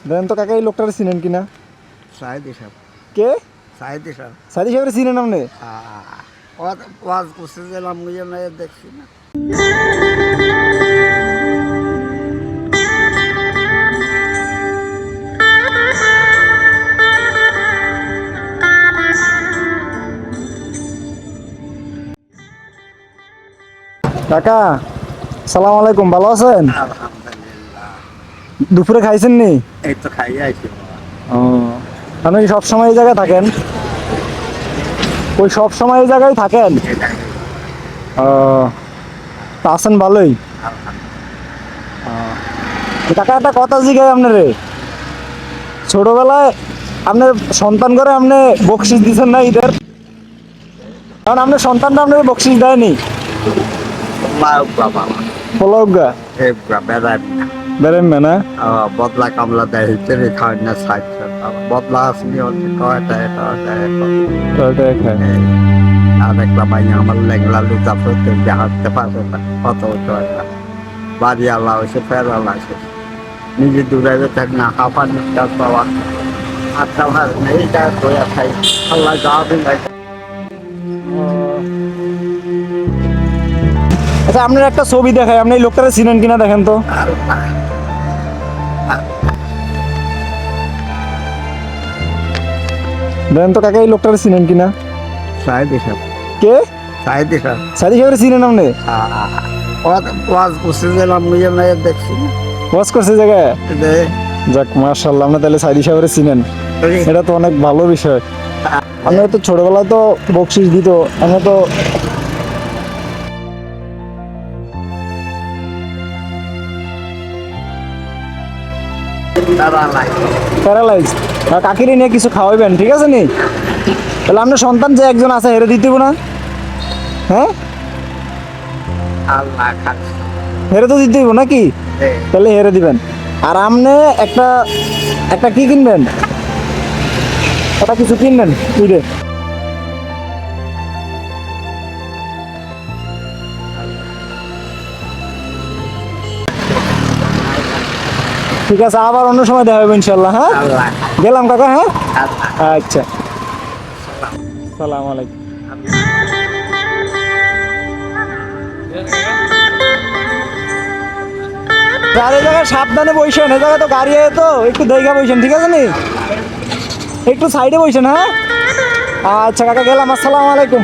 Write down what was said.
দেন তো কাকা এই লোকটারে চিনেন কিনা? সাইদি সাহেব। কে? সাইদি সাহেব। সাইদি সাহেবের চিনেন আপনি? ওয়াজ করছে যে মুইও না দেখছি না। কাকা সালাম আলাইকুম, ভালো আছেন? আলহামদুলিল্লাহ। দুপুরে খাইছেন নি? এই তো খাই আইছি। ও, আপনি কি সবসময় এই জায়গায় থাকেন? ওই সবসময় এই জায়গায় থাকেন? ও, তা আছেন ভালোই? কাকা একটা কথা জিজ্ঞাসা আপনারে, ছোটবেলায় আপনার সন্তান করে আপনি বকশিস দিচ্ছেন না ঈদের? কারণ আপনার সন্তানটা আপনার বকশিস দেয়নি? পোলাউগা বেরেন না বদলা কামলা দেয় হিসেবে খাওয়ার না সাইড বদলা আসনি খায় আর দেখলাম ভাই আমার লেগলা লুচা প্রত্যেক হাঁটতে পারবে না কত একটা বাড়ি আল্লাহ হয়েছে ফের আল্লাহ আছে নিজে দূরে থাক না হাফা নিঃশ্বাস পাওয়া আচ্ছা ভাই এইটা ধোয়া খাই আল্লাহ যাওয়া দিন। আচ্ছা আপনার একটা ছবি দেখায়, আপনি এই লোকটারে চিনেন কিনা দেখেন তো? দেখেন তো কাকা এই লোকটারে চিনেন কিনা? সাইদি সাহেব। কে? সাইদি সাহেব। সাইদি সাহেবের চিনেন আপনি? ওয়াজ করছে যে মুইও না দেখছি না। ওয়াজ করছে জায়গায়? যাক মাশাআল্লাহ, আপনি তাহলে সাইদি সাহেবের চিনেন, এটা তো অনেক ভালো বিষয়। আমরা তো ছোটবেলায় তো বকশিস দিত, আমরা তো প্যারালাইজ। কাকিরে নিয়ে কিছু খাওয়াইবেন, ঠিক আছে নি? তাহলে আপনার সন্তান যে একজন আছে হেরে দিতে না? হ্যাঁ হেরে তো দিতে নাকি? তাহলে হেরে দিবেন। আর আপনি একটা একটা কি কিনবেন, একটা কিছু কিনবেন ঈদে। ঠিক আছে, আবার অন্য সময় দেখা হবে ইনশাল্লাহ। হ্যাঁ গেলাম কাকা। হ্যাঁ আচ্ছা, সালাম আলাইকুম। আর এই জায়গায় সাবধানে বসেন, এই জায়গায় তো গাড়ি আছে তো একটু দেখা বসেন, ঠিক আছে নি? একটু সাইডে বসেন। হ্যাঁ আচ্ছা কাকা, গেলাম। আসসালামু আলাইকুম।